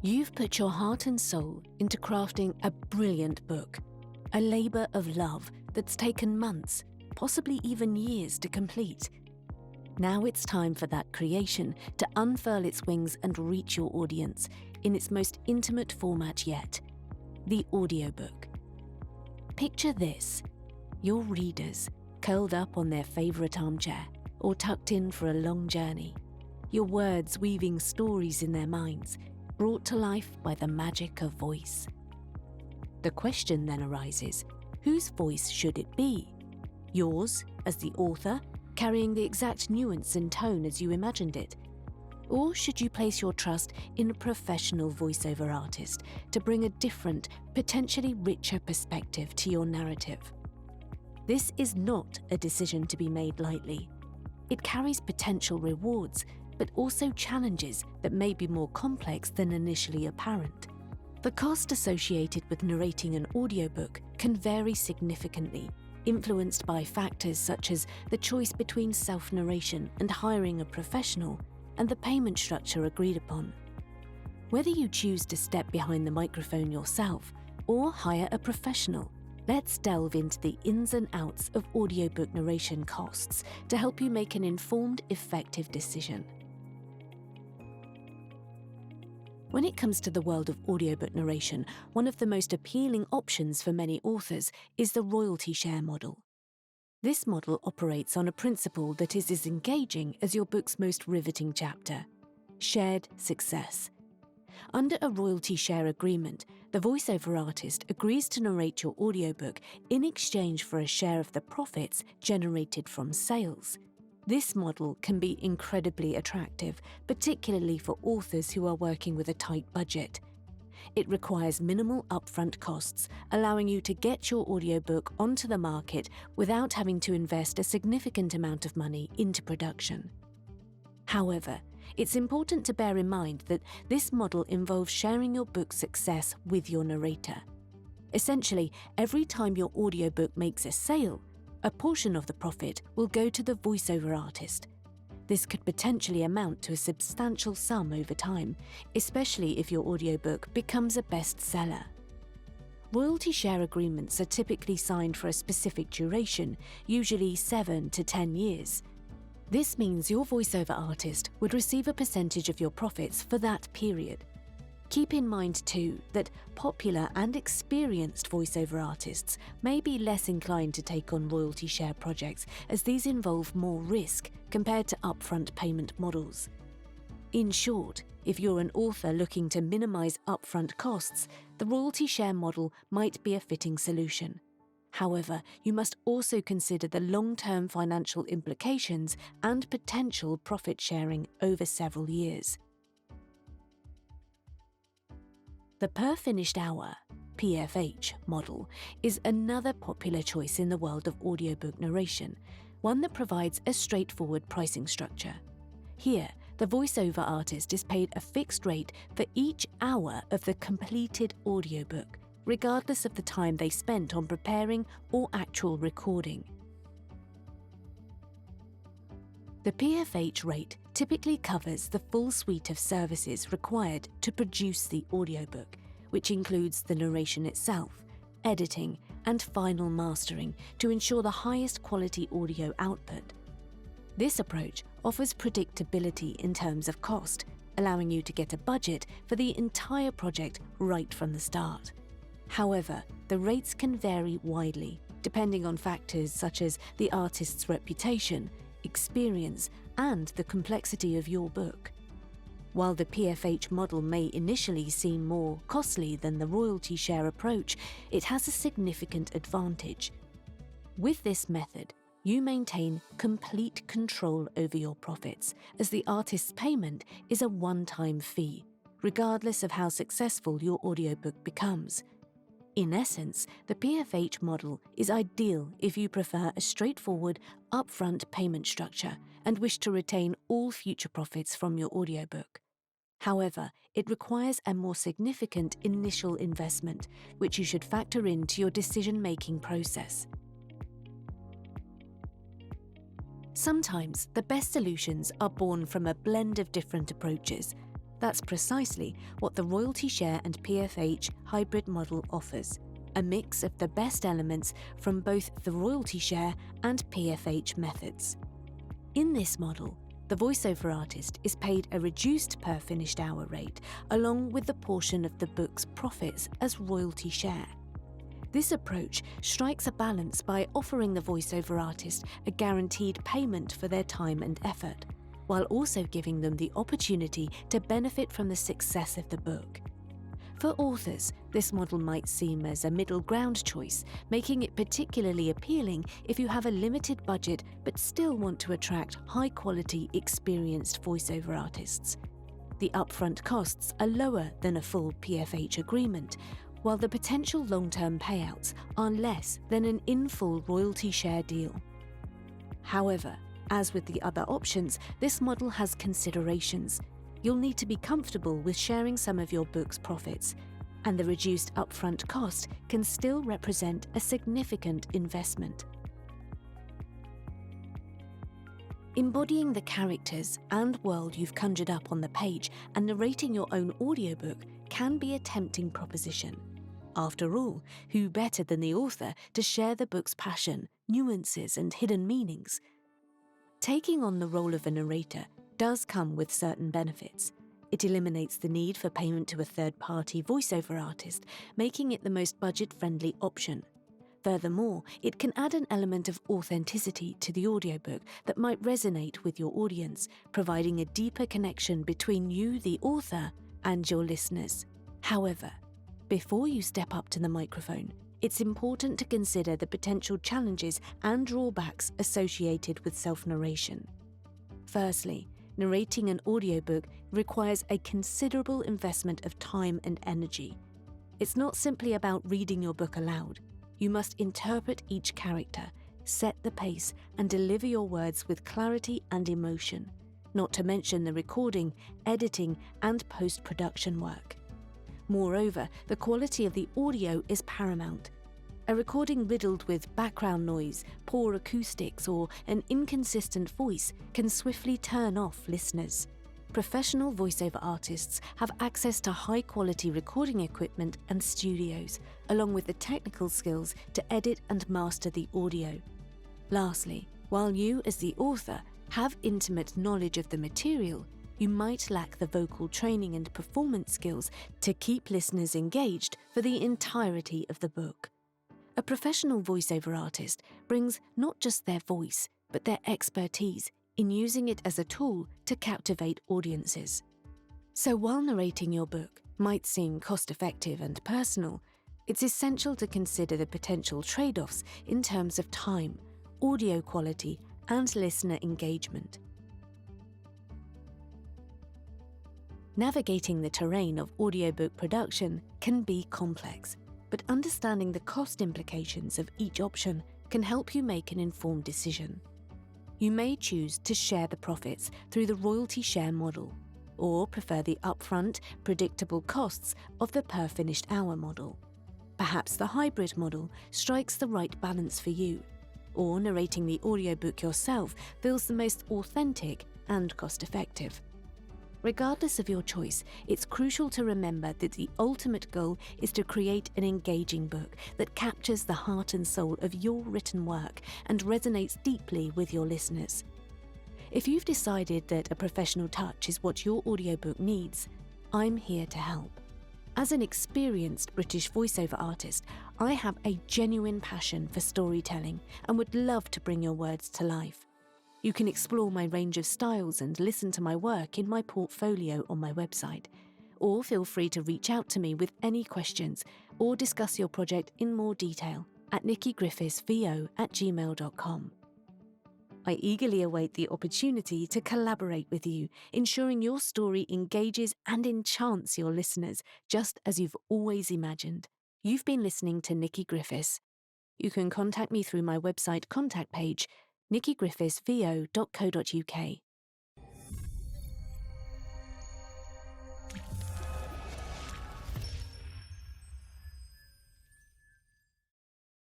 You've put your heart and soul into crafting a brilliant book, a labour of love that's taken months, possibly even years to complete. Now it's time for that creation to unfurl its wings and reach your audience in its most intimate format yet, the audiobook. Picture this: your readers curled up on their favourite armchair or tucked in for a long journey, your words weaving stories in their minds, brought to life by the magic of voice. The question then arises, whose voice should it be? Yours, as the author, carrying the exact nuance and tone as you imagined it? Or should you place your trust in a professional voiceover artist to bring a different, potentially richer perspective to your narrative? This is not a decision to be made lightly. It carries potential rewards, but also challenges that may be more complex than initially apparent. The cost associated with narrating an audiobook can vary significantly, influenced by factors such as the choice between self-narration and hiring a professional, and the payment structure agreed upon. Whether you choose to step behind the microphone yourself or hire a professional, let's delve into the ins and outs of audiobook narration costs to help you make an informed, effective decision. When it comes to the world of audiobook narration, one of the most appealing options for many authors is the royalty share model. This model operates on a principle that is as engaging as your book's most riveting chapter: shared success. Under a royalty share agreement, the voiceover artist agrees to narrate your audiobook in exchange for a share of the profits generated from sales. This model can be incredibly attractive, particularly for authors who are working with a tight budget. It requires minimal upfront costs, allowing you to get your audiobook onto the market without having to invest a significant amount of money into production. However, it's important to bear in mind that this model involves sharing your book's success with your narrator. Essentially, every time your audiobook makes a sale, a portion of the profit will go to the voiceover artist. This could potentially amount to a substantial sum over time, especially if your audiobook becomes a bestseller. Royalty share agreements are typically signed for a specific duration, usually 7 to 10 years. This means your voiceover artist would receive a percentage of your profits for that period. Keep in mind too that popular and experienced voiceover artists may be less inclined to take on royalty share projects, as these involve more risk compared to upfront payment models. In short, if you're an author looking to minimize upfront costs, the royalty share model might be a fitting solution. However, you must also consider the long-term financial implications and potential profit sharing over several years. The per-finished hour, PFH, model is another popular choice in the world of audiobook narration, one that provides a straightforward pricing structure. Here, the voiceover artist is paid a fixed rate for each hour of the completed audiobook, regardless of the time they spent on preparing or actual recording. The PFH rate typically covers the full suite of services required to produce the audiobook, which includes the narration itself, editing, and final mastering to ensure the highest quality audio output. This approach offers predictability in terms of cost, allowing you to get a budget for the entire project right from the start. However, the rates can vary widely, depending on factors such as the artist's reputation, experience, and the complexity of your book. While the PFH model may initially seem more costly than the royalty share approach, it has a significant advantage. With this method, you maintain complete control over your profits, as the artist's payment is a one-time fee, regardless of how successful your audiobook becomes. In essence, the PFH model is ideal if you prefer a straightforward, upfront payment structure and wish to retain all future profits from your audiobook. However, it requires a more significant initial investment, which you should factor into your decision-making process. Sometimes the best solutions are born from a blend of different approaches. That's precisely what the royalty share and PFH hybrid model offers, a mix of the best elements from both the royalty share and PFH methods. In this model, the voiceover artist is paid a reduced per finished hour rate, along with the portion of the book's profits as royalty share. This approach strikes a balance by offering the voiceover artist a guaranteed payment for their time and effort, while also giving them the opportunity to benefit from the success of the book. For authors, this model might seem as a middle ground choice, making it particularly appealing if you have a limited budget but still want to attract high-quality, experienced voiceover artists. The upfront costs are lower than a full PFH agreement, while the potential long-term payouts are less than an in-full royalty share deal. However, as with the other options, this model has considerations. You'll need to be comfortable with sharing some of your book's profits, and the reduced upfront cost can still represent a significant investment. Embodying the characters and world you've conjured up on the page and narrating your own audiobook can be a tempting proposition. After all, who better than the author to share the book's passion, nuances, and hidden meanings? Taking on the role of a narrator does come with certain benefits. It eliminates the need for payment to a third-party voiceover artist, making it the most budget-friendly option. Furthermore, it can add an element of authenticity to the audiobook that might resonate with your audience, providing a deeper connection between you, the author, and your listeners. However, before you step up to the microphone, it's important to consider the potential challenges and drawbacks associated with self-narration. Firstly, narrating an audiobook requires a considerable investment of time and energy. It's not simply about reading your book aloud. You must interpret each character, set the pace, and deliver your words with clarity and emotion, not to mention the recording, editing, and post-production work. Moreover, the quality of the audio is paramount. A recording riddled with background noise, poor acoustics, or an inconsistent voice can swiftly turn off listeners. Professional voiceover artists have access to high-quality recording equipment and studios, along with the technical skills to edit and master the audio. Lastly, while you, as the author, have intimate knowledge of the material, you might lack the vocal training and performance skills to keep listeners engaged for the entirety of the book. A professional voiceover artist brings not just their voice, but their expertise in using it as a tool to captivate audiences. So while narrating your book might seem cost-effective and personal, it's essential to consider the potential trade-offs in terms of time, audio quality, and listener engagement. Navigating the terrain of audiobook production can be complex, but understanding the cost implications of each option can help you make an informed decision. You may choose to share the profits through the royalty share model, or prefer the upfront, predictable costs of the per finished hour model. Perhaps the hybrid model strikes the right balance for you, or narrating the audiobook yourself feels the most authentic and cost-effective. Regardless of your choice, it's crucial to remember that the ultimate goal is to create an engaging book that captures the heart and soul of your written work and resonates deeply with your listeners. If you've decided that a professional touch is what your audiobook needs, I'm here to help. As an experienced British voiceover artist, I have a genuine passion for storytelling and would love to bring your words to life. You can explore my range of styles and listen to my work in my portfolio on my website, or feel free to reach out to me with any questions or discuss your project in more detail at nickygriffithsvo@gmail.com. I eagerly await the opportunity to collaborate with you, ensuring your story engages and enchants your listeners just as you've always imagined. You've been listening to Nicky Griffiths. You can contact me through my website contact page, nickygriffithsvo.co.uk.